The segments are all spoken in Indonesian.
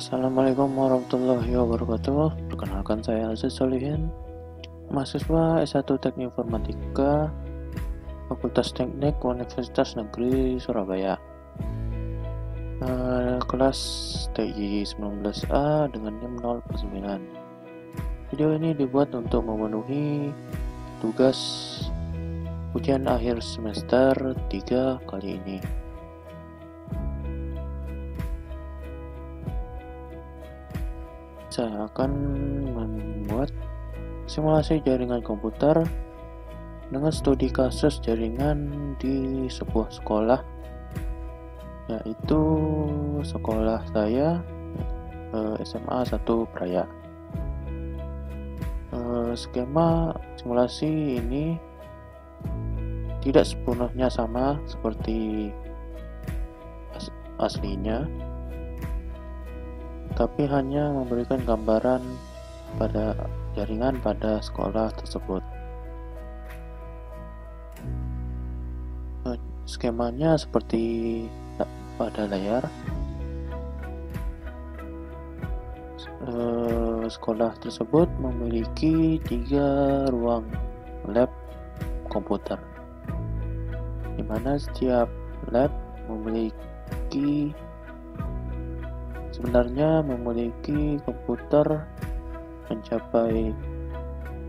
Assalamualaikum warahmatullahi wabarakatuh. Perkenalkan, saya Aziz Solihin, mahasiswa S1 Teknik Informatika, Fakultas Teknik Universitas Negeri Surabaya. Kelas TI 19A dengan NIM 0/9. Video ini dibuat untuk memenuhi tugas ujian akhir semester 3 kali ini. Saya akan membuat simulasi jaringan komputer dengan studi kasus jaringan di sebuah sekolah, yaitu sekolah saya SMA 1 Praya. Skema simulasi ini tidak sepenuhnya sama seperti aslinya, tapi hanya memberikan gambaran pada jaringan pada sekolah tersebut. Skemanya seperti pada layar. Sekolah tersebut memiliki 3 ruang lab komputer, di mana setiap lab sebenarnya memiliki komputer mencapai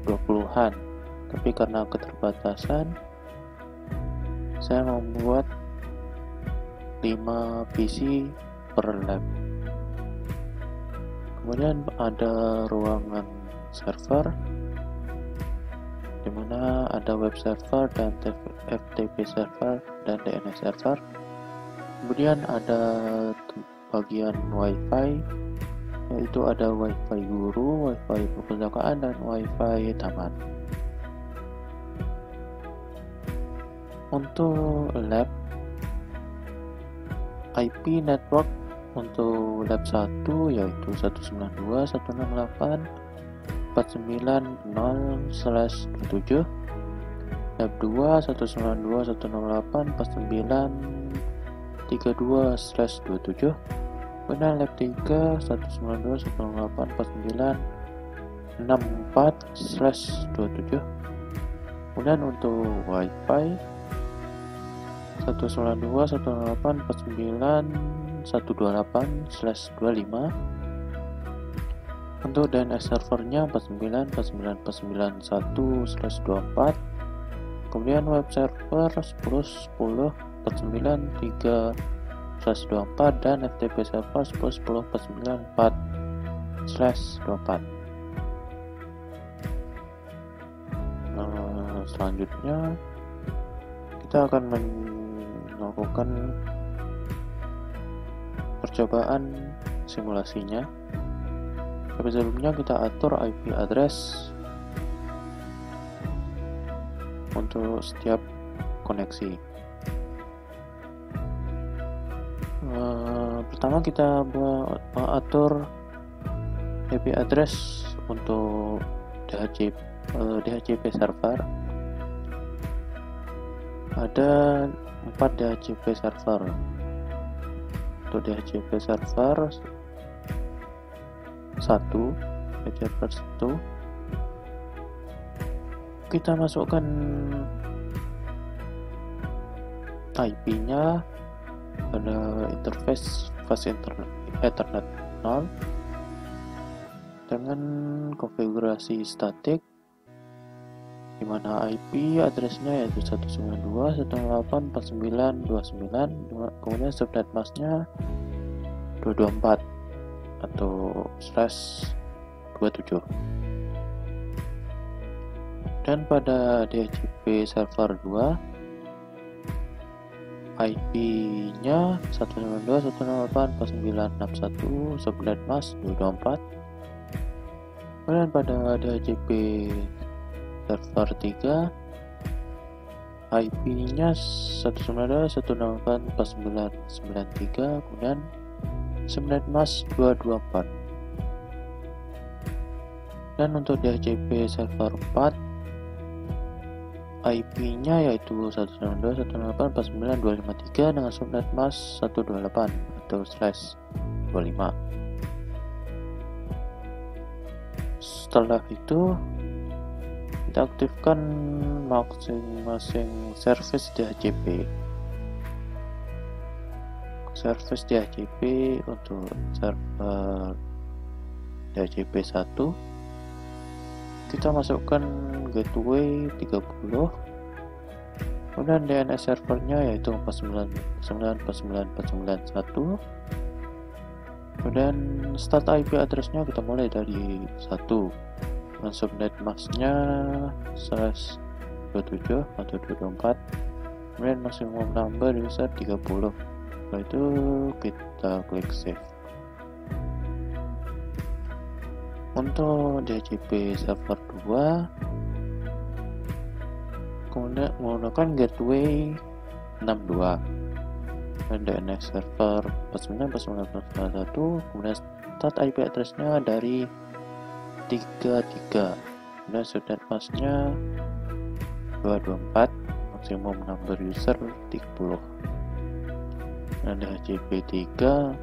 20-an, tapi karena keterbatasan saya membuat 5 PC per lab. Kemudian ada ruangan server, di mana ada web server dan FTP server dan DNS server. Kemudian ada bagian WiFi, yaitu ada WiFi guru, WiFi perpustakaan, dan WiFi taman. Untuk lab, IP network untuk lab 1 yaitu 192.168.49.0/27, lab 2 192.168.49.32/27, kemudian lab 3 192.168.64/27. Kemudian untuk WiFi 192.168.49.128/25. Untuk DNS servernya 49.49.1/24. Kemudian web server 10.10.9.3/24 dan FTP server 10.10.4/24. Selanjutnya kita akan melakukan percobaan simulasinya. Tapi sebelumnya kita atur IP address untuk setiap koneksi. Pertama kita mengatur IP address untuk DHCP server. Ada 4 DHCP server. Untuk DHCP server 1, kita masukkan IP-nya pada interface fast Ethernet 0 dengan konfigurasi statik, di mana IP address-nya yaitu 192.168.49.29, kemudian subnet mask-nya 224 atau /27. Dan pada DHCP server 2, IP-nya 192.168.49.61, subnet mask 224. Kemudian pada DHCP server 3, IP-nya 192.168.49.93, kemudian subnet mask 224. Dan untuk DHCP server 4, IP-nya yaitu 192.168.49.253 dengan subnet mask 128 atau /25. Setelah itu kita aktifkan masing-masing service DHCP. Service DHCP untuk server DHCP 1 kita masukkan gateway 30, kemudian DNS servernya yaitu 49.49.49.1, kemudian start IP addressnya kita mulai dari 1, dan subnet masknya /27 atau 224, kemudian maximum number user 30. Setelah itu kita klik save. Untuk DHCP server 2 kemudian menggunakan gateway 62 dan DNS server 49.49.1, kemudian start IP addressnya dari 33, kemudian subnet masknya 224, maksimum number user 30. Dan DHCP 3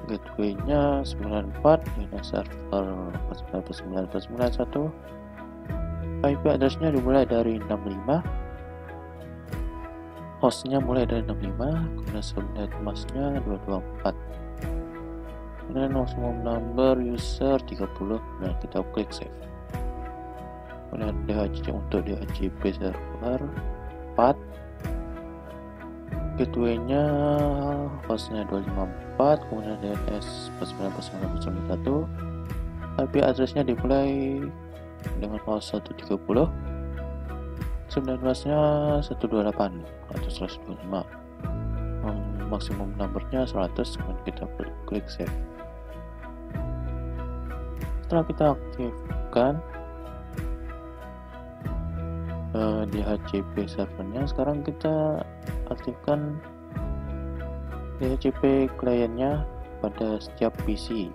gateway-nya 94, DNS server 49.49.1, IP address-nya dimulai dari 65, hostnya mulai dari 65, kemudian subnet masknya 224, kemudian maximum number user 30, dan kita klik save. Kemudian untuk DHCP server 4 gateway-nya hostnya 254, kemudian DNS 49.49.1, IP address-nya dimulai dengan host 130, subnet masknya 128 atau 125, maksimum numbernya 100, kemudian kita klik save. Setelah kita aktifkan DHCP servernya, sekarang kita aktifkan DHCP kliennya pada setiap PC.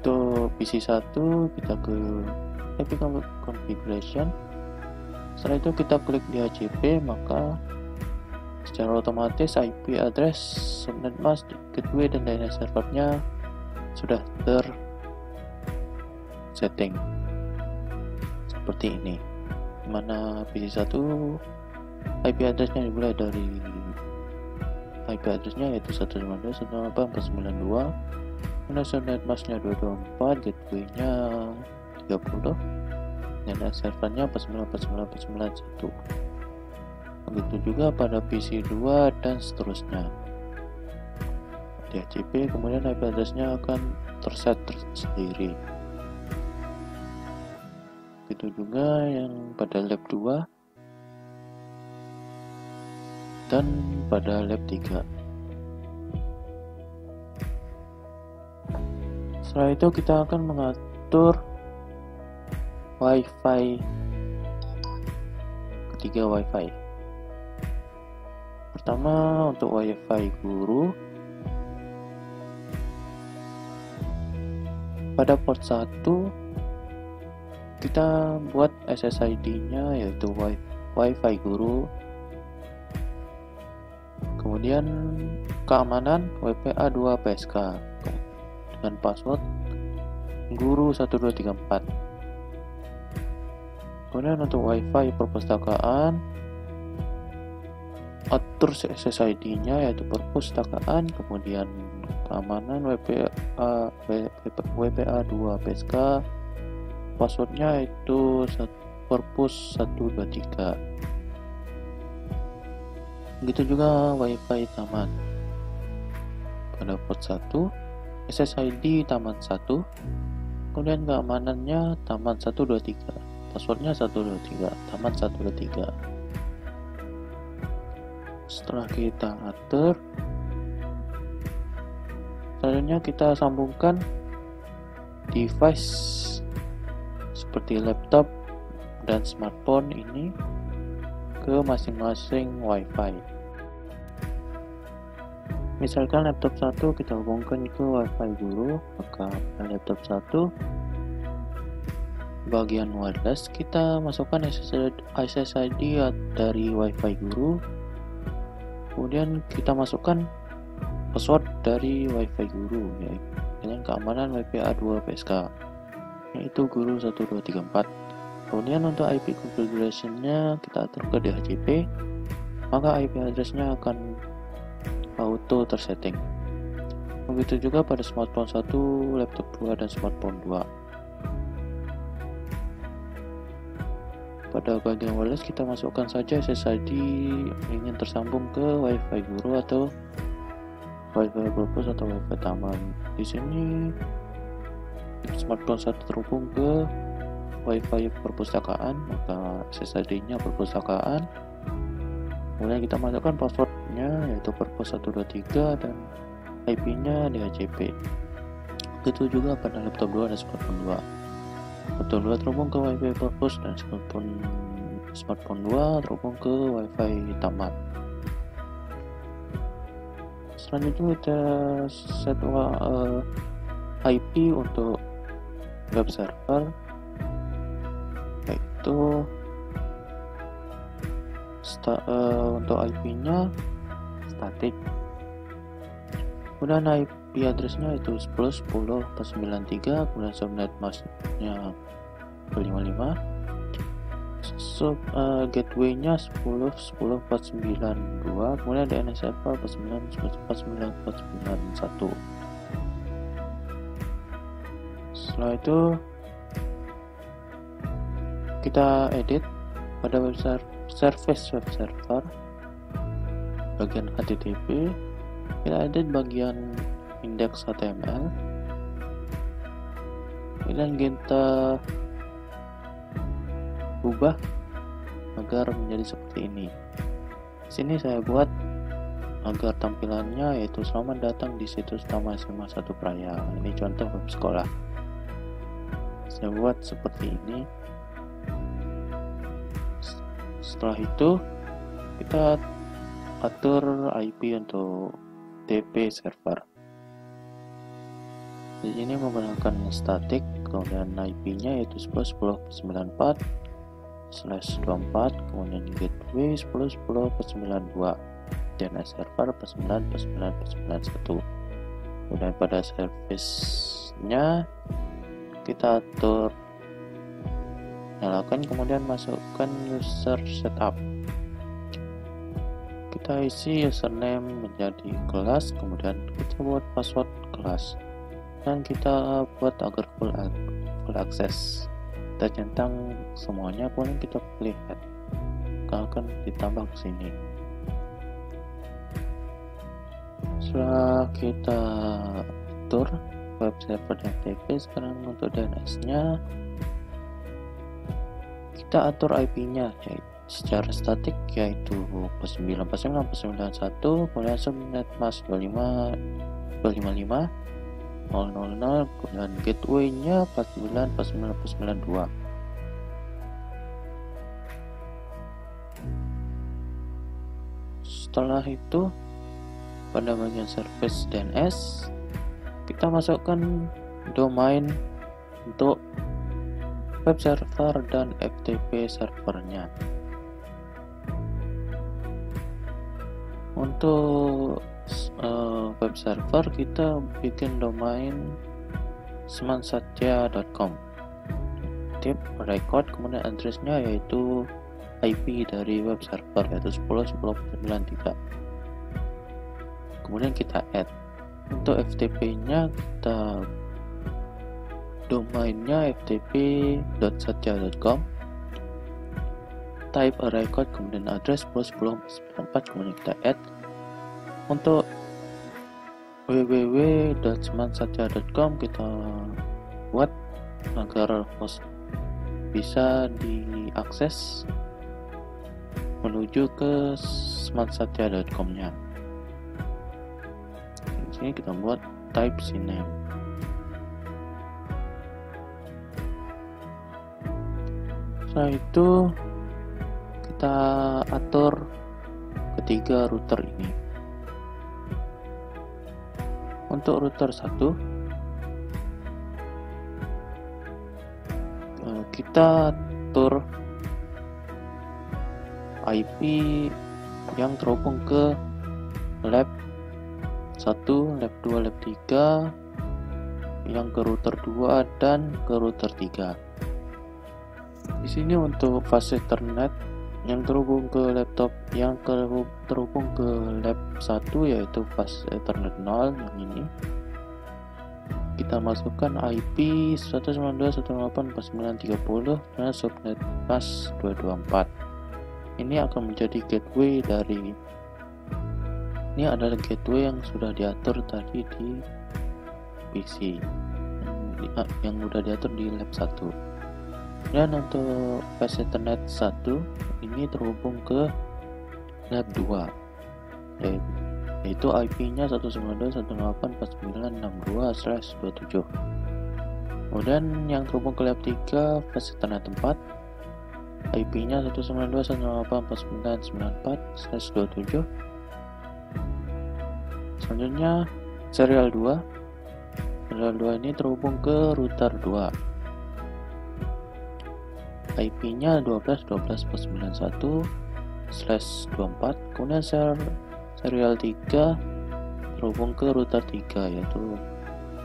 Untuk PC 1 kita ke IP configuration, setelah itu kita klik DHCP, maka secara otomatis IP address, subnet mask, gateway, dan DNS servernya sudah setting seperti ini, dimana PC 1 IP addressnya dimulai dari IP addressnya yaitu 152.168.192, kemudian subnet masknya 224, gateway-nya 30, dan servernya 49.49.91. Begitu juga pada PC 2 dan seterusnya. DHCP kemudian IP addressnya akan terset sendiri. Begitu juga yang pada lab 2 dan pada lab 3. Setelah itu kita akan mengatur WiFi ketiga WiFi. Pertama untuk WiFi guru, pada port 1 kita buat SSID-nya yaitu WiFi guru, kemudian keamanan WPA 2 PSK dengan password guru 1234. Kemudian untuk WiFi perpustakaan, atur SSID-nya yaitu perpustakaan, kemudian keamanan WPA 2 PSK, passwordnya itu perpus 123. Begitu juga WiFi taman, pada port 1 SSID taman 1, kemudian keamanannya taman 123, passwordnya 123, taman 123. Setelah kita atur, selanjutnya kita sambungkan device seperti laptop dan smartphone ini ke masing-masing WiFi. Misalkan laptop 1 kita hubungkan ke WiFi guru, maka pada laptop 1 bagian wireless kita masukkan SSID dari WiFi guru, kemudian kita masukkan password dari WiFi guru, yaitu dengan keamanan WPA2 PSK, yaitu guru 1234. Kemudian untuk IP configuration-nya kita atur ke DHCP, maka IP address-nya akan auto tersetting. Begitu juga pada smartphone 1, laptop 2, dan smartphone 2. Pada bagian wireless kita masukkan saja SSID ingin tersambung ke WiFi guru atau WiFi purpose atau WiFi taman. Di sini smartphone 1 terhubung ke WiFi perpustakaan, maka SSID-nya perpustakaan. Kemudian kita masukkan password-nya yaitu purpose 123 dan IP-nya DHCP. Begitu juga pada laptop 2 dan smartphone 2. Laptop 2 terhubung ke WiFi purpose dan smartphone 2 terhubung ke WiFi taman. Selanjutnya kita set IP untuk web server, yaitu untuk IP-nya static. Kemudian IP address-nya itu 10.10.93, kemudian subnet mask-nya 255, gateway-nya 10.10.492, kemudian DNS server 49.49.491. Setelah itu kita edit pada service web server bagian HTTP. Kita edit bagian index HTML, dan kita ubah agar menjadi seperti ini. Di sini saya buat agar tampilannya yaitu selamat datang di situs utama SMA 1 Praya. Ini contoh web sekolah. Saya buat seperti ini. Setelah itu kita atur IP untuk TP server. Di sini menggunakan static, kemudian IP-nya yaitu 10.10.94/24, kemudian gateway 10.10.92, DNS server 49.49.91. Kemudian pada service-nya kita atur nyalakan, kemudian masukkan user setup. Kita isi username menjadi kelas, kemudian kita buat password kelas, dan kita buat agar full access. Kita centang semuanya, kemudian kita pilih add, akan ditambah ke sini. Setelah kita atur web server dan FTP, sekarang untuk DNS-nya kita atur IP-nya secara statik yaitu 49.49.91, kemudian subnet mask 255, 000, kemudian gateway-nya 49.49.92. Setelah itu pada bagian service DNS kita masukkan domain untuk web server dan FTP servernya. Untuk web server kita bikin domain semansatya.com, tip record, kemudian addressnya yaitu IP dari web server yaitu 10.10.93. Kemudian kita add. Untuk FTP-nya kita domainnya ftp.satya.com, type a record, kemudian address 10.10.94, kemudian kita add. Untuk www.semansatya.com kita buat agar host bisa diakses menuju ke semansatya.com-nya. Di sini kita buat type cname. Setelah itu kita atur ketiga router ini. Untuk router 1 kita atur IP yang terhubung ke lab 1, lab 2, lab 3, yang ke router 2 dan ke router 3. Di sini untuk fast Ethernet yang terhubung ke laptop yang terhubung ke lab 1 yaitu fast Ethernet 0 yang ini. Kita masukkan IP 192.168.49.30 dan subnet bus 224. Ini akan menjadi gateway dari, ini adalah gateway yang sudah diatur tadi di PC yang sudah diatur di lab 1. Dan untuk fast Ethernet 1 ini terhubung ke lab 2 yaitu IP-nya 192.168.49.62/27. Kemudian yang terhubung ke lab 3 fast Ethernet 4 IP-nya 192.168.49.94/27. Selanjutnya serial 2 ini terhubung ke router 2 IP-nya 12.12.91/24. Kemudian serial 3 terhubung ke router 3 yaitu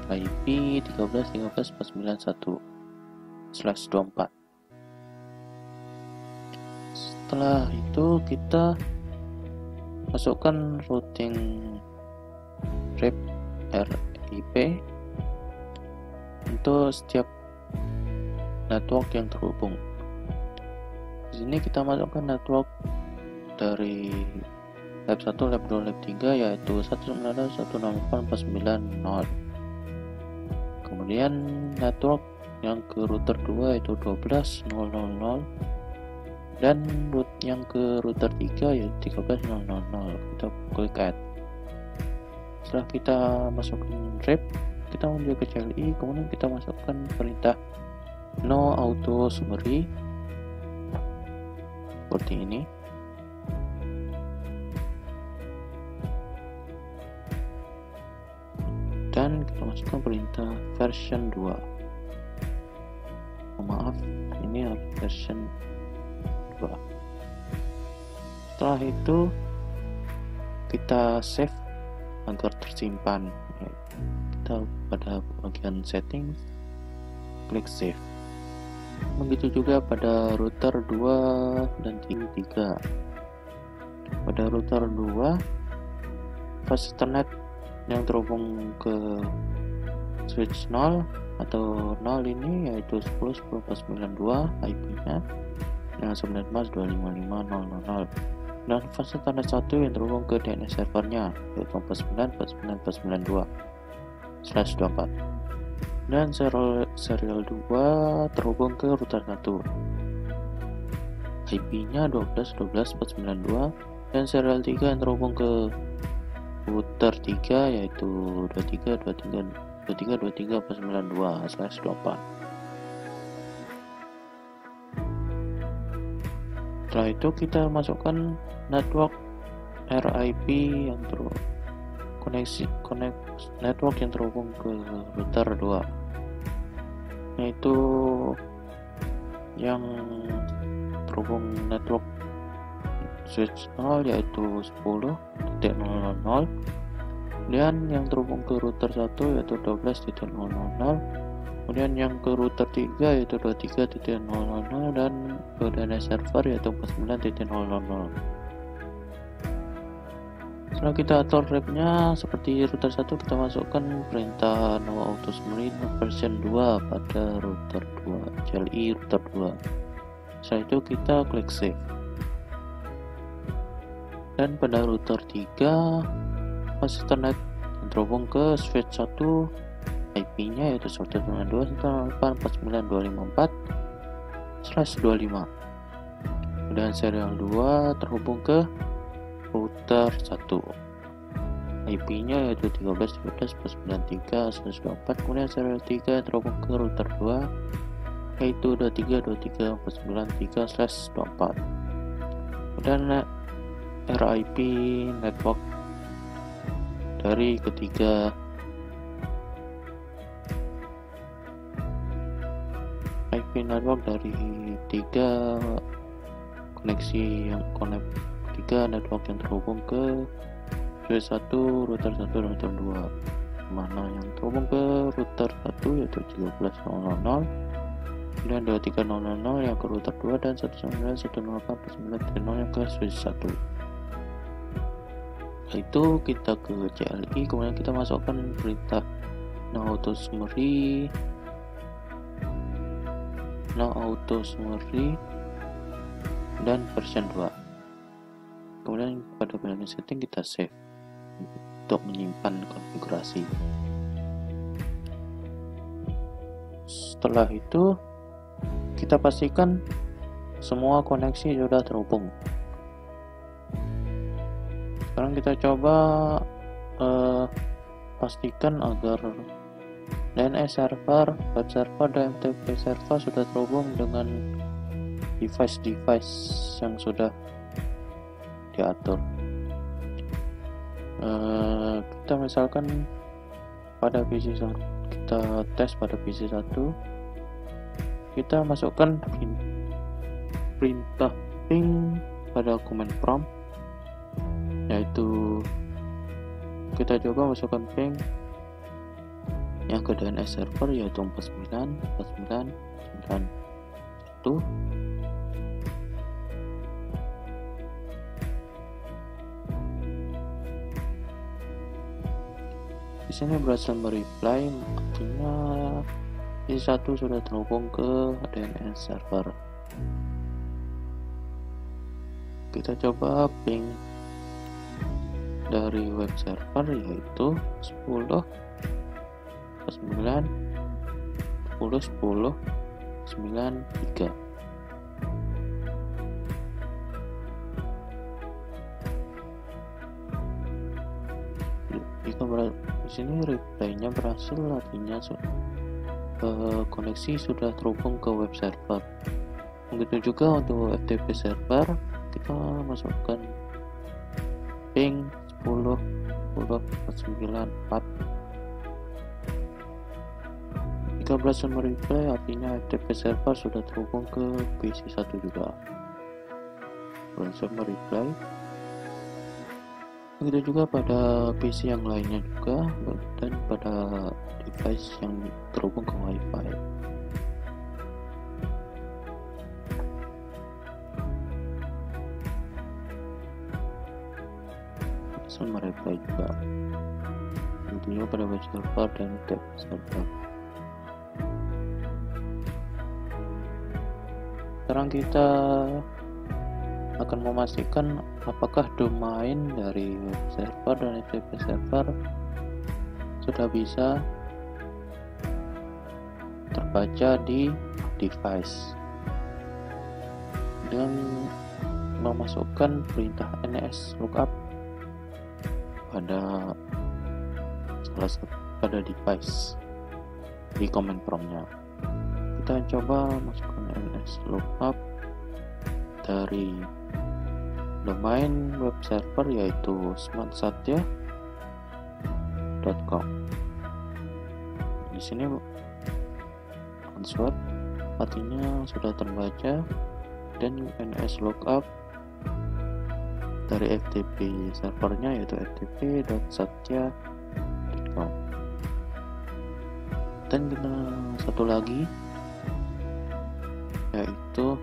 IP 13.13.14.91/24. Setelah itu kita masukkan routing RIP untuk setiap network yang terhubung. Di sini kita masukkan network dari lab 1, lab 2, lab 3 yaitu 192.168.49.0. Kemudian network yang ke router 2 yaitu 12.0.0.0 dan root yang ke router 3 yaitu 13.0.0.0. Kita klik add. Setelah kita masukkan RIP, kita menuju ke CLI, kemudian kita masukkan perintah no auto summary seperti ini. Dan kita masukkan perintah version 2. Maaf, ini harus version 2. Setelah itu kita save agar tersimpan. Kita pada bagian setting klik save. Begitu juga pada router 2 dan 3. Pada router 2 fast Ethernet yang terhubung ke switch 0 atau 0 ini yaitu 10.10.92 IP-nya dengan subnet bus 255.0.0.0. Dan fast Ethernet 1 yang terhubung ke DNS servernya yaitu 49.49.92/24. Dan serial 2 terhubung ke router 1 IP-nya 12.12.492 dan serial 3 yang terhubung ke router 3 yaitu 23.23.23.92/24. Setelah itu kita masukkan network RIP yang network yang terhubung ke router 2 yaitu yang terhubung network switch 0 yaitu 10.0.0, kemudian yang terhubung ke router 1 yaitu 12.0.0, kemudian yang ke router 3 yaitu 23.0.0 dan ke DNS server yaitu 49.0.0. Setelah kita atur RIP-nya seperti router 1, kita masukkan perintah no auto summary version 2 pada router 2, CLI router 2. Setelah itu kita klik save. Dan pada router 3 fast Ethernet yang terhubung ke switch 1 IP-nya yaitu 192.168.29.254/25. Kemudian serial 2 terhubung ke router 1 IP-nya yaitu 13.13.93.124. Kemudian serial 3 terhubung ke router 2 yaitu 23.23.493/24. Kemudian RIP network dari ketiga IP network dari 3 koneksi yang tiga network yang terhubung ke switch 1, router 1, dan router 2. Mana yang terhubung ke router 1 yaitu 13.0.0.0, kemudian 23.0.0.0 yang ke router 2, dan 191.168.9.0 yang ke switch 1. Setelah itu kita ke CLI, kemudian kita masukkan perintah no auto summary, dan version 2. Kemudian pada bagian setting kita save untuk menyimpan konfigurasi. Setelah itu kita pastikan semua koneksi sudah terhubung. Sekarang kita coba pastikan agar DNS server, web server, dan FTP server sudah terhubung dengan device-device yang sudah diatur. Kita misalkan pada PC 1, kita tes pada PC 1, kita masukkan perintah ping pada command prompt, yaitu kita coba masukkan ping yang ke DNS server yaitu 49.49.91. Di sini berhasil mereply, artinya PC1 sudah terhubung ke DNS server. Kita coba ping dari web server yaitu 10.10.10.10.93. Di sini reply-nya berhasil, artinya koneksi sudah terhubung ke web server. Begitu juga untuk FTP server, kita masukkan ping 10.10.94. Jika berhasil mereply, artinya FTP server sudah terhubung ke PC1 juga. Berhasil mereply. Begitu juga pada PC yang lainnya juga, dan pada device yang terhubung ke WiFi. Berhasil mereply juga. Tentunya pada web server dan tab server. Sekarang kita akan memastikan apakah domain dari web server dan FTP server sudah bisa terbaca di device dengan memasukkan perintah nslookup pada device di command prompt-nya. Kita coba masukkan nslookup dari domain web server yaitu smartsatya.com. Di sini answer artinya sudah terbaca, dan nslookup dari FTP servernya yaitu ftp.satya.com. Dan kita satu lagi yaitu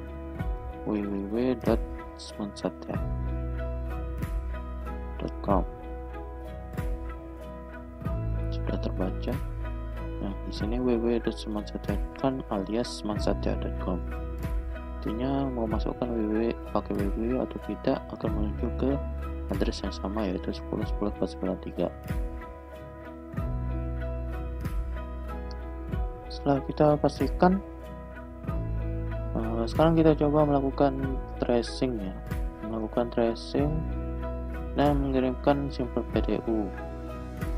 www.smartsatya.com. Sudah terbaca. Nah, di sini www.smartsatya.com alias smartsatya.com. Artinya mau masukkan www pakai www atau tidak akan menuju ke address yang sama yaitu 10.10.493. Setelah kita pastikan, sekarang kita coba melakukan tracing dan mengirimkan sampel PDU.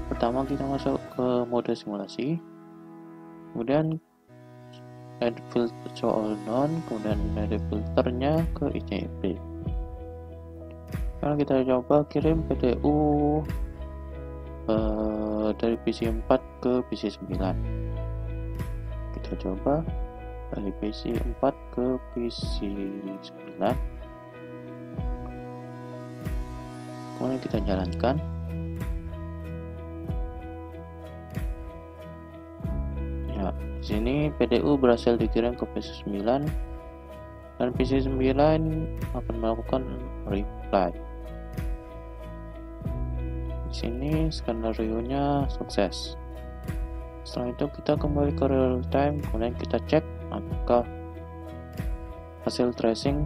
Pertama kita masuk ke mode simulasi, kemudian add filter show all known, kemudian add filternya ke ICP. Sekarang kita coba kirim PDU dari PC 4 ke PC 9. Kita coba dari PC 4 ke PC 9, kemudian kita jalankan. Ya, di sini PDU berhasil dikirim ke PC 9 dan PC 9 akan melakukan reply. Di sini skenario-nya sukses. Setelah itu kita kembali ke real time, kemudian kita cek apakah hasil tracing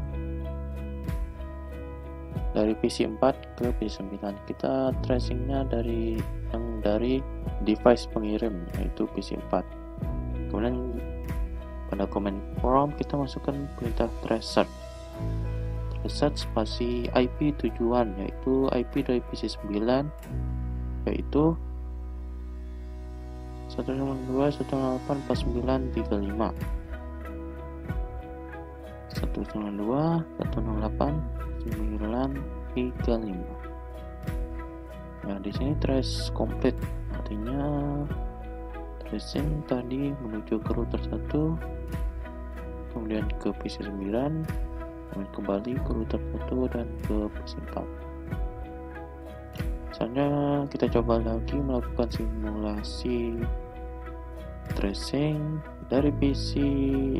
dari PC 4 ke PC 9. Kita tracingnya dari device pengirim, yaitu PC 4. Kemudian pada command prompt kita masukkan perintah trace search spasi IP tujuan, yaitu IP dari PC 9, yaitu 192.168.49.35 192.168.49.35. Nah, di sini trace complete, artinya tracing tadi menuju ke router 1, kemudian ke PC 9, kemudian kembali ke router 1 dan ke PC 4. Misalnya kita coba lagi melakukan simulasi tracing dari PC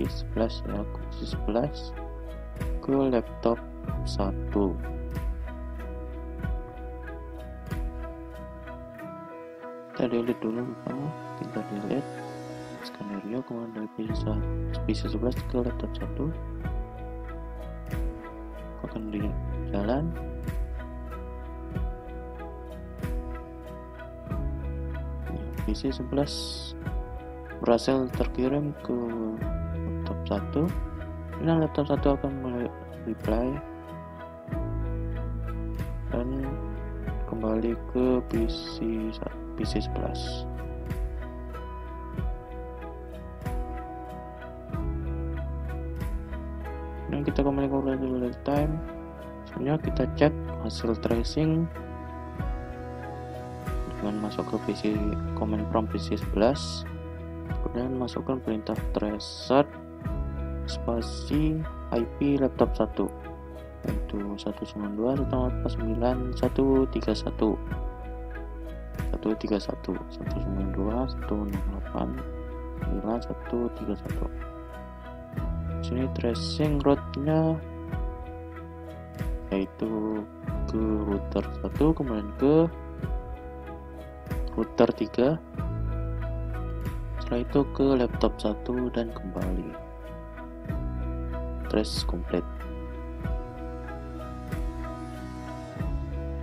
11 ya, ke PC 11 ke laptop 1. Kita delete dulu pertama, kita delete skenario, kemudian dari PC 11 ke laptop 1 akan di jalan. PC 11 berhasil terkirim ke laptop 1 dan laptop 1 akan reply dan kembali ke PC 11. Dan kita kembali ke real time. Selanjutnya kita cek hasil tracing dengan masuk ke PC command prompt PC 11, kemudian masukkan perintah trace spasi IP laptop 1, yaitu 192.168.9.131. Sini tracing route-nya yaitu ke router 1, kemudian ke router 3, setelah itu ke laptop 1 dan kembali. Trace complete.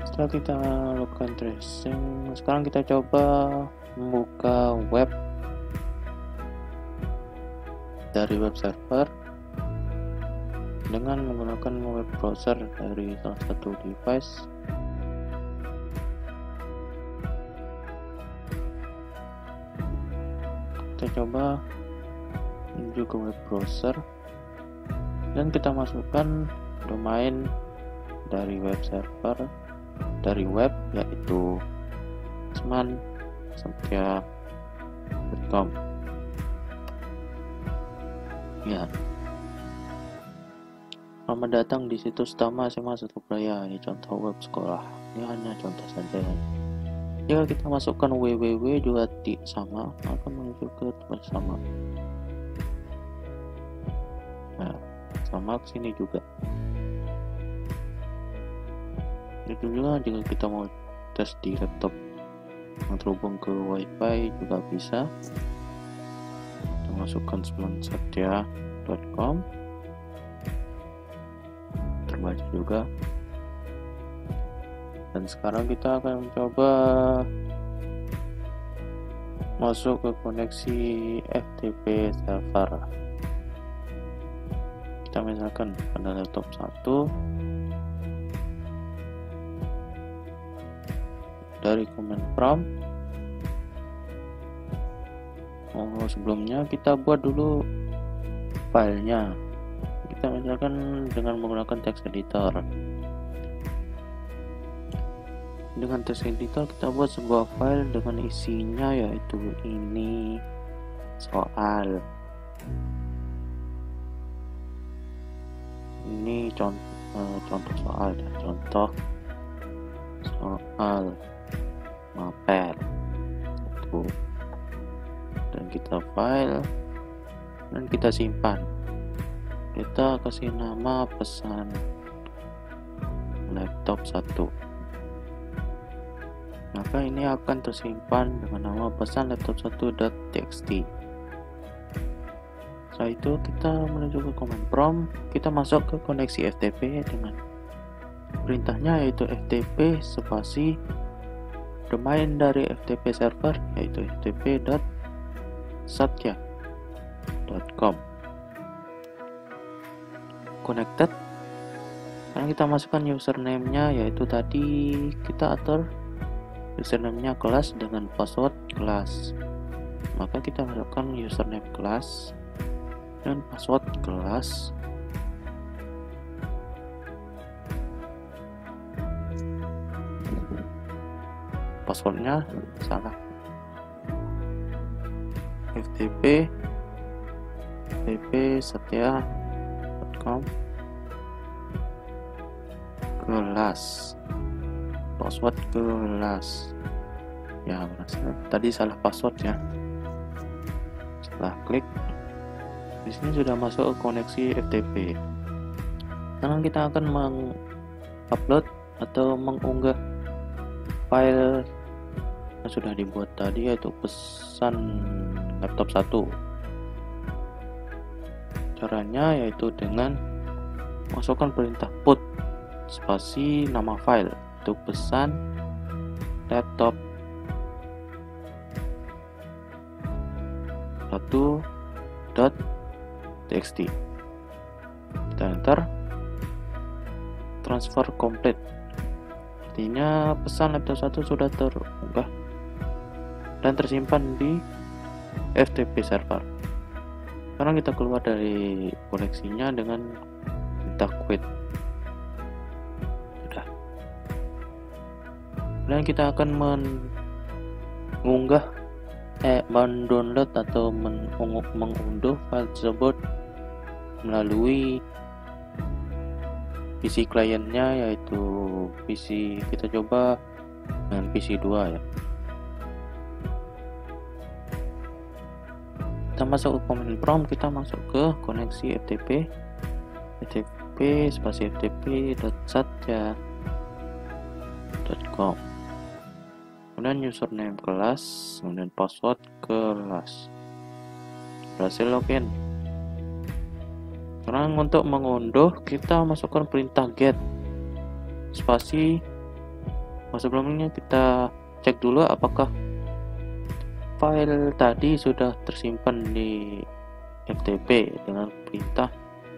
Setelah kita lakukan tracing, sekarang kita coba membuka web dari web server dengan menggunakan web browser dari salah satu device. Kita coba menuju ke web browser dan kita masukkan domain dari web server dari web, yaitu semansatia.com. Ya, selamat datang di situs utama SMA Satupraya. Ini contoh web sekolah, ini hanya contoh saja. Jika kita masukkan www juga sama, akan menuju ke tempat sama. Nah, sama kesini juga. Itu juga jika kita mau tes di laptop yang terhubung ke wifi juga bisa. Kita masukkan semansatia.com, terbaca juga. Dan sekarang kita akan mencoba masuk ke koneksi FTP server. Kita misalkan pada laptop 1, dari command prompt. Sebelumnya kita buat dulu filenya. Kita misalkan dengan menggunakan text editor. Dengan text editor kita buat sebuah file dengan isinya, yaitu ini soal. Ini contoh soal dan contoh soal mapel 1, dan kita file dan kita simpan. Kita kasih nama pesan laptop 1. Maka ini akan tersimpan dengan nama pesan laptop 1.txt. Setelah itu kita menuju ke command prompt, kita masuk ke koneksi FTP dengan perintahnya yaitu ftp spasi domain dari FTP server yaitu ftp.satya.com. Connected. Sekarang kita masukkan username-nya yaitu tadi kita atur username-nya kelas dengan password kelas. Maka kita masukkan username kelas dan password kelas. Passwordnya salah. ftp satya.com kelas, password kelas. Ya, tadi salah password ya. Setelah klik, di sini sudah masuk ke koneksi FTP. Sekarang kita akan mengupload atau mengunggah file yang sudah dibuat tadi yaitu pesan laptop 1. Caranya yaitu dengan masukkan perintah put spasi nama file untuk pesan laptop 1.txt. Kita enter, transfer complete. Artinya pesan laptop 1 sudah terunggah dan tersimpan di FTP server. Sekarang kita keluar dari koneksinya dengan kita quit. Sudah. Dan kita akan mendownload atau mengunduh file tersebut melalui PC kliennya yaitu PC, kita coba dengan PC 2 ya. Kita masuk ke command prompt, kita masuk ke koneksi FTP spasi ftp.satya.com, kemudian username kelas, kemudian password kelas. Berhasil login. Sekarang untuk mengunduh kita masukkan perintah get spasi. Sebelumnya kita cek dulu apakah file tadi sudah tersimpan di FTP dengan perintah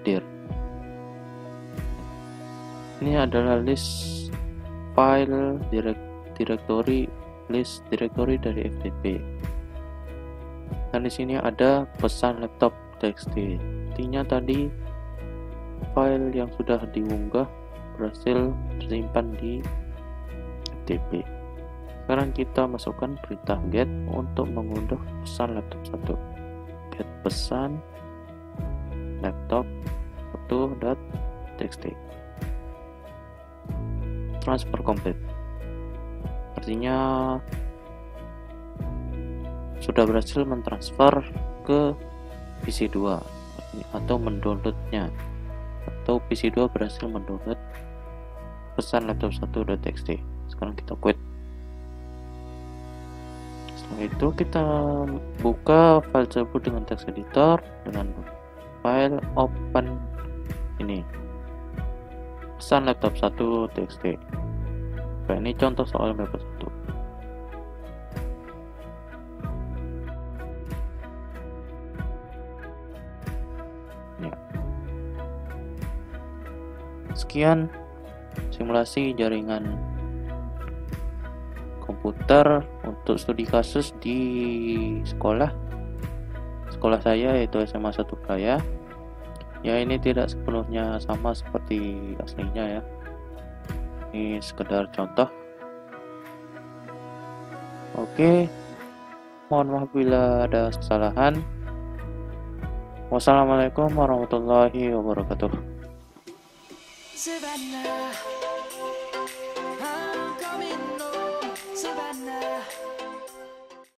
dir. Ini adalah list file directory, list directory dari FTP. Dan di sini ada pesan laptop txt. Artinya tadi file yang sudah diunggah berhasil tersimpan di FTP. Sekarang kita masukkan perintah get untuk mengunduh pesan laptop 1. Get pesan laptop 1.txt. Transfer complete. Artinya sudah berhasil mentransfer ke PC 2 atau mendownloadnya, atau PC 2 berhasil mendownload pesan laptop 1.txt. Sekarang kita quit. Setelah itu kita buka file tersebut dengan text editor dengan file open ini pesan laptop 1.txt. Nah, ini contoh soal laptop 1. Sekian simulasi jaringan komputer untuk studi kasus di sekolah saya yaitu SMA 1 Praya. Ya, ini tidak sepenuhnya sama seperti aslinya ya. Ini sekedar contoh. Oke, mohon maaf bila ada kesalahan. Wassalamualaikum warahmatullahi wabarakatuh. Savannah.